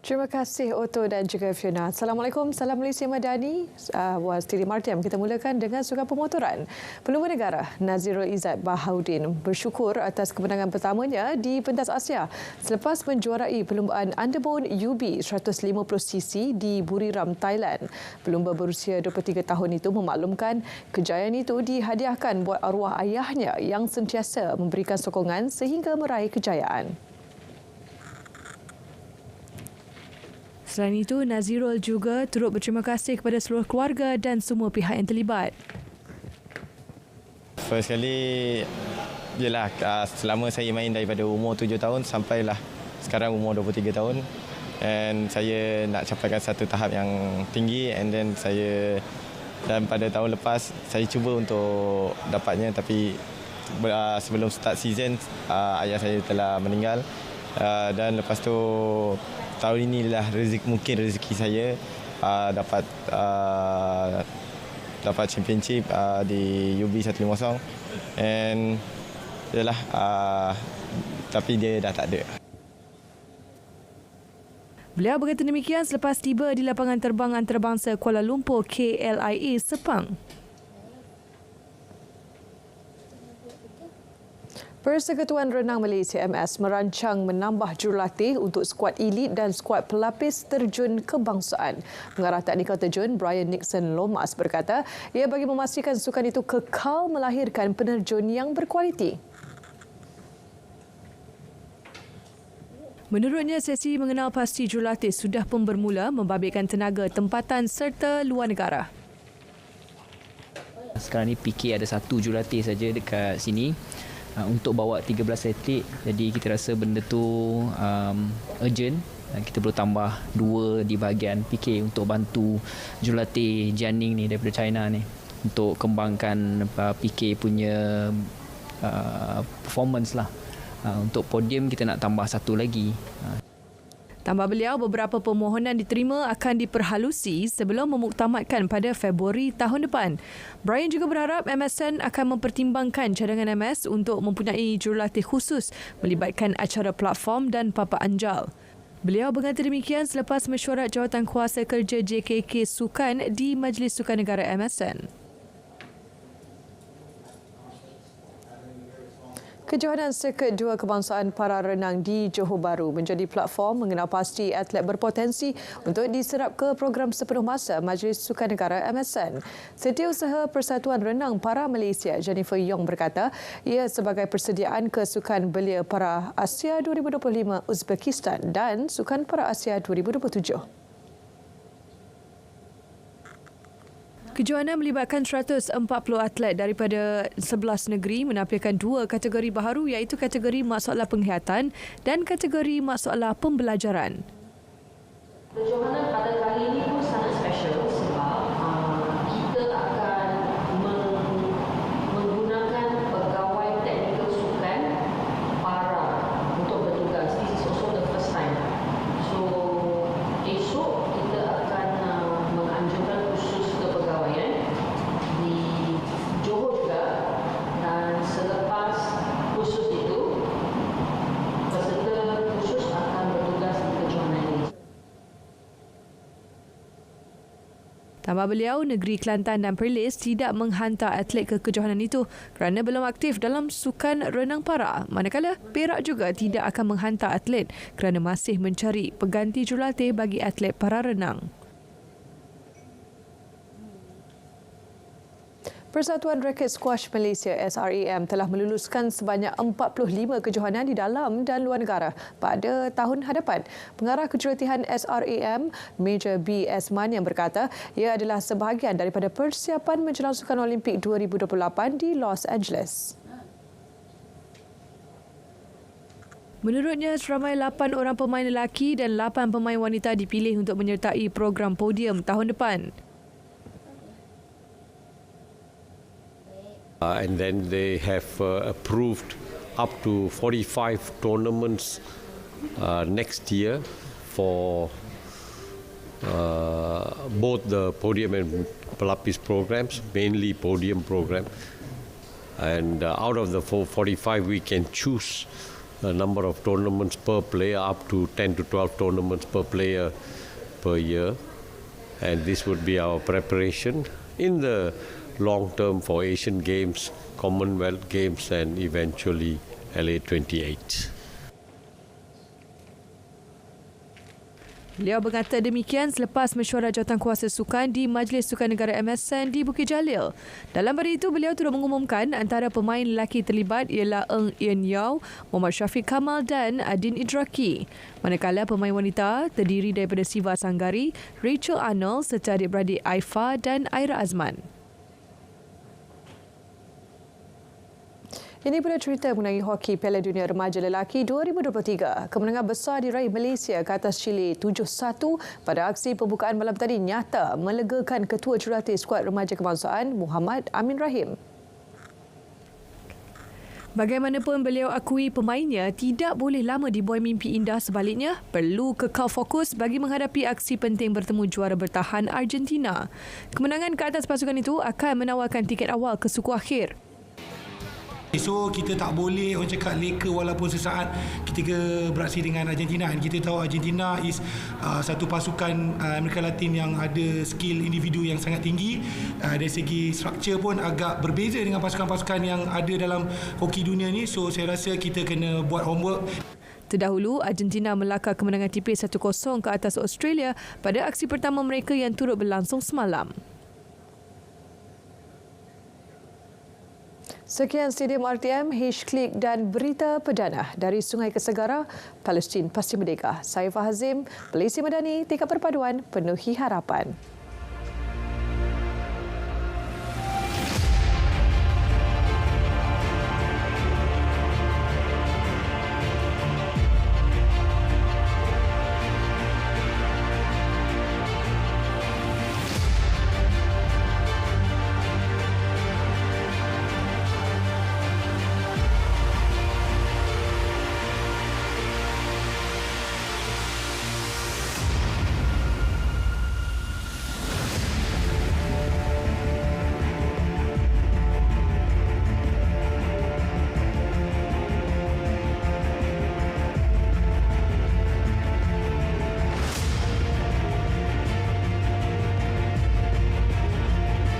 Terima kasih Otto dan juga Fiona. Assalamualaikum, salam Malaysia Madani. Was Tiri Martiam. Kita mulakan dengan sukan pemotoran. Pelumba negara Nazirul Izzat Bahaudin bersyukur atas kemenangan pertamanya di pentas Asia selepas menjuarai perlumbaan Underbone UB 150cc di Buriram, Thailand. Pelumba berusia 23 tahun itu memaklumkan kejayaan itu dihadiahkan buat arwah ayahnya yang sentiasa memberikan sokongan sehingga meraih kejayaan. Selain itu, Nazirul juga turut berterima kasih kepada seluruh keluarga dan semua pihak yang terlibat. First kali, yelah, selama saya main daripada umur 7 tahun sampailah sekarang umur 23 tahun. Dan saya nak capaikan satu tahap yang tinggi dan pada tahun lepas saya cuba untuk dapatnya, tapi sebelum start season ayah saya telah meninggal. Dan lepas tu tahun inilah mungkin rezeki saya dapat championship di UB 150 and yalah tapi dia dah tak ada. Beliau berkata demikian selepas tiba di lapangan terbang antarabangsa Kuala Lumpur KLIA Sepang. Persekutuan Renang Malaysia MS merancang menambah jurulatih untuk skuad elit dan skuad pelapis terjun kebangsaan. Pengarah teknikal terjun Brian Nixon Lomas berkata ia bagi memastikan sukan itu kekal melahirkan penerjun yang berkualiti. Menurutnya, sesi mengenal pasti jurulatih sudah pun bermula membabitkan tenaga tempatan serta luar negara. Sekarang ni PK ada satu jurulatih saja dekat sini untuk bawa 13 atlet. Jadi kita rasa benda tu urgent. Kita perlu tambah 2 di bahagian PK untuk bantu jurulatih Jianing ni daripada China ni untuk kembangkan PK punya performance lah. Untuk podium kita nak tambah 1 lagi. Tambah beliau, beberapa permohonan diterima akan diperhalusi sebelum memuktamadkan pada Februari tahun depan. Brian juga berharap MSN akan mempertimbangkan cadangan MS untuk mempunyai jurulatih khusus melibatkan acara platform dan papa anjal. Beliau berkata demikian selepas mesyuarat jawatan kuasa kerja JKK Sukan di Majlis Sukan Negara MSN. Kejohanan Sirkuit 2 Kebangsaan Para Renang di Johor Bahru menjadi platform mengenal pasti atlet berpotensi untuk diserap ke program sepenuh masa Majlis Sukan Negara MSN. Setiausaha Persatuan Renang Para Malaysia Jennifer Yong berkata ia sebagai persediaan ke Sukan Belia Para Asia 2025 Uzbekistan dan Sukan Para Asia 2027. Kejohanan melibatkan 140 atlet daripada 11 negeri menampilkan 2 kategori baharu iaitu kategori masalah penglihatan dan kategori masalah pembelajaran. Kejohanan pada kali ini pun sangat special sebab kita akan menggunakan pegawai teknikal sukan para untuk bertugas. This is also the first time. So esok kita akan menganjurkan khusus kepegawaian di Johor juga, dan selepas khusus itu peserta khusus akan bertugas di kejohanan ini. Tambah beliau, negeri Kelantan dan Perlis tidak menghantar atlet ke kejohanan itu kerana belum aktif dalam sukan renang para. Manakala Perak juga tidak akan menghantar atlet kerana masih mencari pengganti jurulatih bagi atlet para renang. Persatuan Raket Squash Malaysia SRAM telah meluluskan sebanyak 45 kejohanan di dalam dan luar negara pada tahun hadapan. Pengarah Kejurutihan SRAM, Major B. Esman yang berkata ia adalah sebahagian daripada persiapan menjelang Sukan Olimpik 2028 di Los Angeles. Menurutnya, seramai 8 orang pemain lelaki dan 8 pemain wanita dipilih untuk menyertai program podium tahun depan. And then they have approved up to 45 tournaments next year for both the podium and pelapis programs, mainly podium program. And out of the 45, we can choose number of tournaments per player, up to 10 to 12 tournaments per player per year. And this would be our preparation in the long term for Asian Games, Commonwealth Games and eventually LA 28. Beliau berkata demikian selepas mesyuarat jawatankuasa sukan di Majlis Sukan Negara MSN di Bukit Jalil. Dalam pada itu, beliau turut mengumumkan antara pemain lelaki terlibat ialah Eng Ian Yao, Muhammad Syafiq Kamal dan Adin Idraki. Manakala pemain wanita terdiri daripada Siva Sanggari, Rachel Arnold serta adik-beradik Aifa dan Aira Azman. Ini pula cerita mengenai hoki Piala Dunia Remaja Lelaki 2023. Kemenangan besar diraih Malaysia ke atas Chile 7-1 pada aksi pembukaan malam tadi nyata melegakan Ketua Jurulatih Skuad Remaja Kebangsaan Muhammad Amin Rahim. Bagaimanapun beliau akui pemainnya tidak boleh lama dibuai mimpi indah, sebaliknya perlu kekal fokus bagi menghadapi aksi penting bertemu juara bertahan Argentina. Kemenangan ke atas pasukan itu akan menawarkan tiket awal ke suku akhir. So kita tak boleh orang cakap leka walaupun sesaat ketika beraksi dengan Argentina. Kita tahu Argentina is satu pasukan Amerika Latin yang ada skill individu yang sangat tinggi. Dari segi struktur pun agak berbeza dengan pasukan-pasukan yang ada dalam hoki dunia ni. So saya rasa kita kena buat homework. Terdahulu, Argentina melakar kemenangan tipis 1-0 ke atas Australia pada aksi pertama mereka yang turut berlangsung semalam. Sekian Stadium RTM, H-Click dan Berita Perdana dari Sungai ke Segara, Palestin Pasti Merdeka. Saya Fahazim, Malaysia Madani, tingkat perpaduan penuhi harapan.